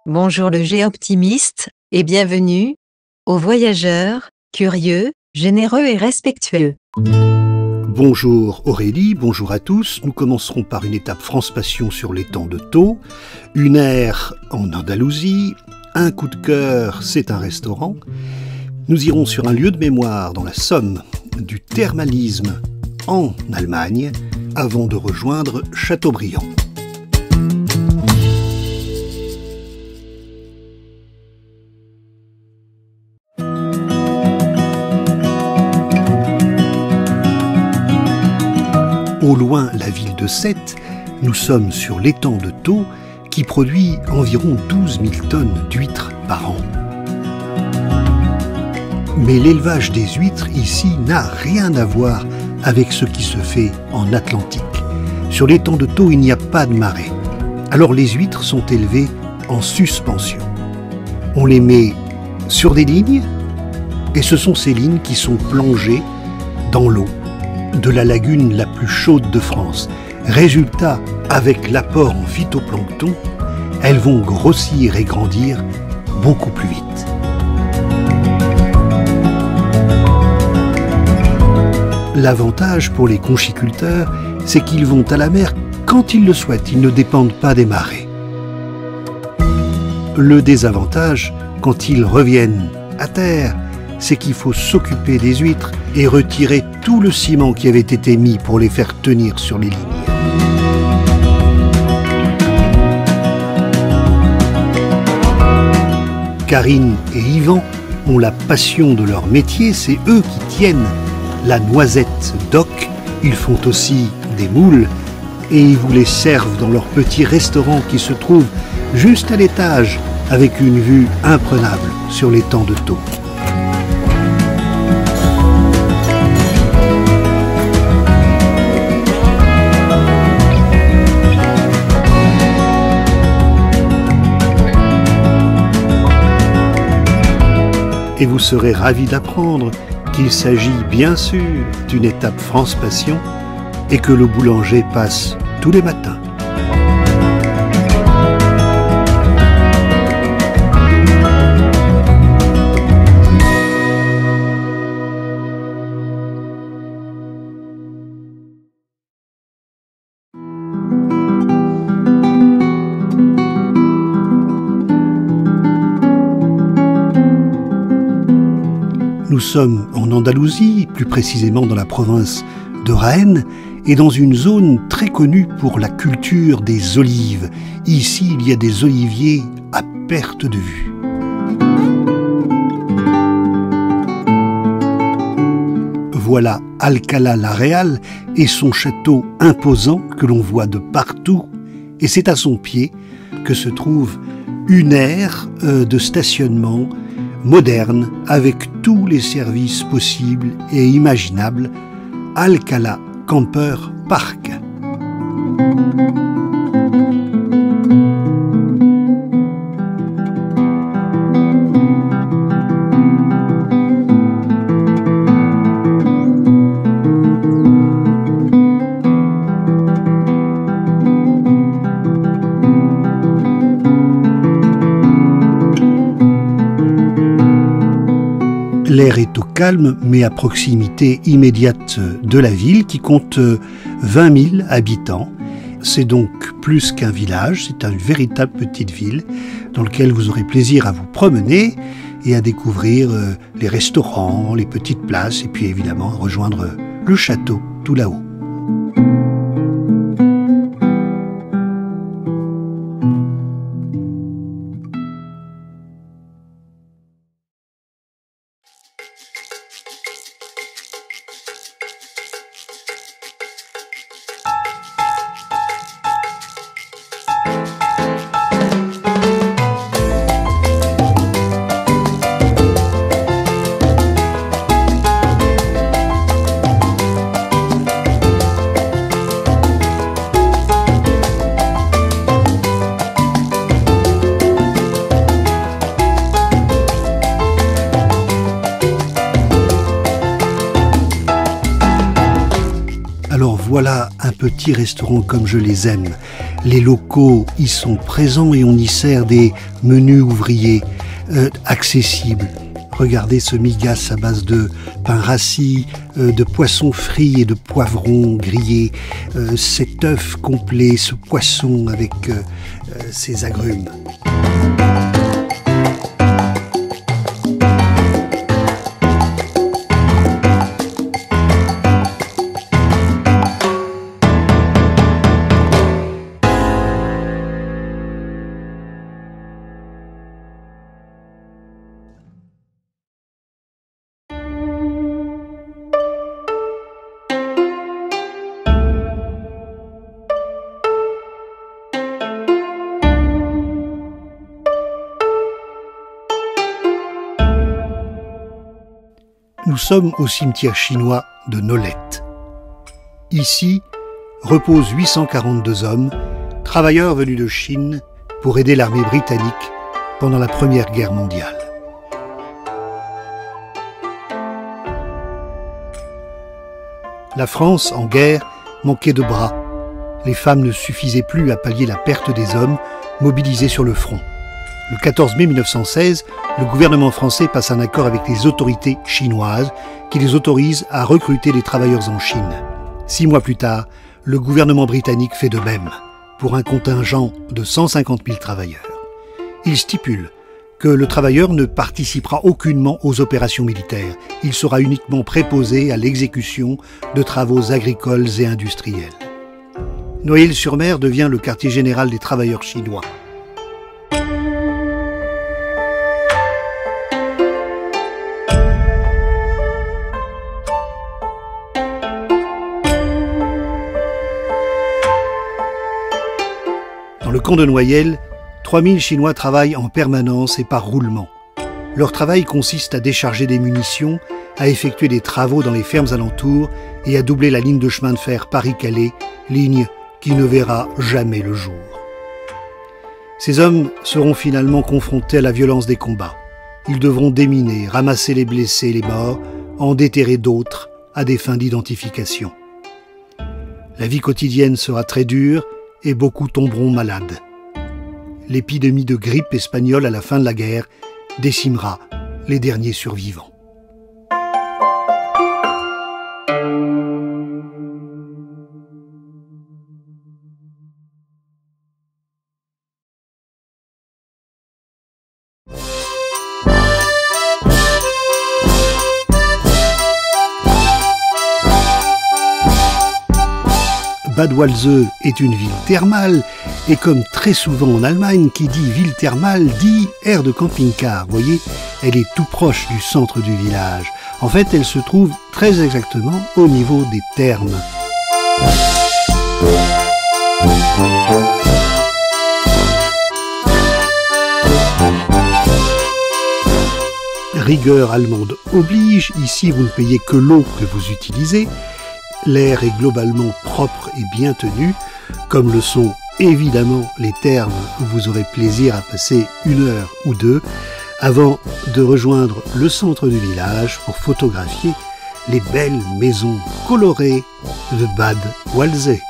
Bonjour le géoptimiste, et bienvenue aux voyageurs, curieux, généreux et respectueux. Bonjour Aurélie, bonjour à tous. Nous commencerons par une étape France Passion sur l'étang de Thau, une aire en Andalousie, un coup de cœur, c'est un restaurant. Nous irons sur un lieu de mémoire dans la Somme, du thermalisme en Allemagne, avant de rejoindre Châteaubriand. Au loin, la ville de Sète, nous sommes sur l'étang de Thau qui produit environ 12 000 tonnes d'huîtres par an. Mais l'élevage des huîtres ici n'a rien à voir avec ce qui se fait en Atlantique. Sur l'étang de Thau, il n'y a pas de marée. Alors les huîtres sont élevées en suspension. On les met sur des lignes et ce sont ces lignes qui sont plongées dans l'eau de la lagune la plus chaude de France. Résultat, avec l'apport en phytoplancton, elles vont grossir et grandir beaucoup plus vite. L'avantage pour les conchiculteurs, c'est qu'ils vont à la mer quand ils le souhaitent, ils ne dépendent pas des marées. Le désavantage, quand ils reviennent à terre, c'est qu'il faut s'occuper des huîtres et retirer tout le ciment qui avait été mis pour les faire tenir sur les lignes. Karine et Yvan ont la passion de leur métier, c'est eux qui tiennent la noisette d'oc. Ils font aussi des moules et ils vous les servent dans leur petit restaurant qui se trouve juste à l'étage avec une vue imprenable sur l'étang de Thau. Et vous serez ravis d'apprendre qu'il s'agit bien sûr d'une étape France Passion et que le boulanger passe tous les matins. Nous sommes en Andalousie, plus précisément dans la province de Jaén, et dans une zone très connue pour la culture des olives. Ici, il y a des oliviers à perte de vue. Voilà Alcalá la Real et son château imposant que l'on voit de partout, et c'est à son pied que se trouve une aire de stationnement moderne, avec tous les services possibles et imaginables, Alcalá Camper Park. L'air est au calme, mais à proximité immédiate de la ville qui compte 20 000 habitants. C'est donc plus qu'un village, c'est une véritable petite ville dans laquelle vous aurez plaisir à vous promener et à découvrir les restaurants, les petites places et puis évidemment rejoindre le château tout là-haut. voilà un petit restaurant comme je les aime. Les locaux y sont présents et on y sert des menus ouvriers accessibles. Regardez ce migas à base de pain rassis, de poissons frits et de poivrons grillés, cet œuf complet, ce poisson avec ses agrumes. Nous sommes au cimetière chinois de Nolette. Ici reposent 842 hommes, travailleurs venus de Chine pour aider l'armée britannique pendant la Première Guerre mondiale. La France, en guerre, manquait de bras. Les femmes ne suffisaient plus à pallier la perte des hommes mobilisés sur le front. Le 14 mai 1916, le gouvernement français passe un accord avec les autorités chinoises qui les autorisent à recruter des travailleurs en Chine. 6 mois plus tard, le gouvernement britannique fait de même, pour un contingent de 150 000 travailleurs. Il stipule que le travailleur ne participera aucunement aux opérations militaires. Il sera uniquement préposé à l'exécution de travaux agricoles et industriels. Noyelles-sur-Mer devient le quartier général des travailleurs chinois. Dans le camp de Noyelles, 3000 Chinois travaillent en permanence et par roulement. Leur travail consiste à décharger des munitions, à effectuer des travaux dans les fermes alentours et à doubler la ligne de chemin de fer Paris-Calais, ligne qui ne verra jamais le jour. Ces hommes seront finalement confrontés à la violence des combats. Ils devront déminer, ramasser les blessés et les morts, en déterrer d'autres à des fins d'identification. La vie quotidienne sera très dure et beaucoup tomberont malades. L'épidémie de grippe espagnole à la fin de la guerre décimera les derniers survivants. Bad Walsee est une ville thermale et comme très souvent en Allemagne, qui dit ville thermale dit aire de camping-car. Vous voyez, elle est tout proche du centre du village. En fait, elle se trouve très exactement au niveau des thermes. Rigueur allemande oblige, ici vous ne payez que l'eau que vous utilisez. L'air est globalement propre et bien tenu, comme le sont évidemment les thermes où vous aurez plaisir à passer 1 heure ou 2 avant de rejoindre le centre du village pour photographier les belles maisons colorées de Bad Walsee.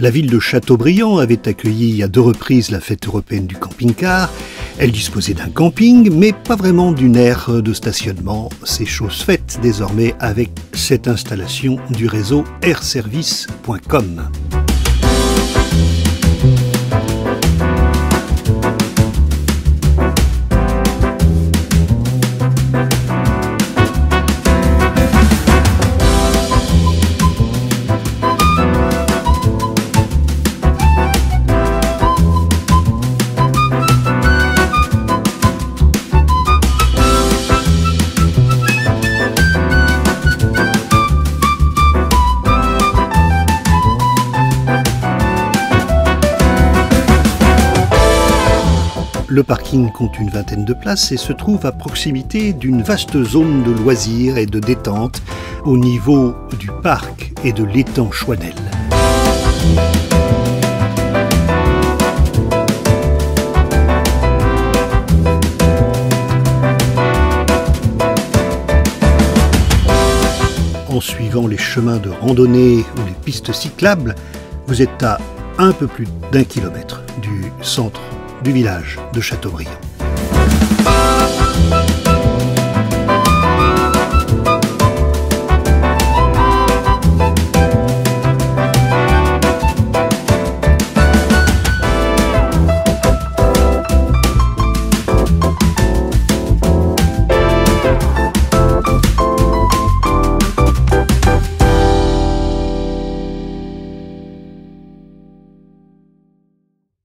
La ville de Châteaubriand avait accueilli à 2 reprises la fête européenne du camping-car. Elle disposait d'un camping, mais pas vraiment d'une aire de stationnement. C'est chose faite désormais avec cette installation du réseau airservice.com. Le parking compte une vingtaine de places et se trouve à proximité d'une vaste zone de loisirs et de détente au niveau du parc et de l'étang Chouanel. En suivant les chemins de randonnée ou les pistes cyclables, vous êtes à un peu plus d'1 kilomètre du centre du village de Châteaubriand.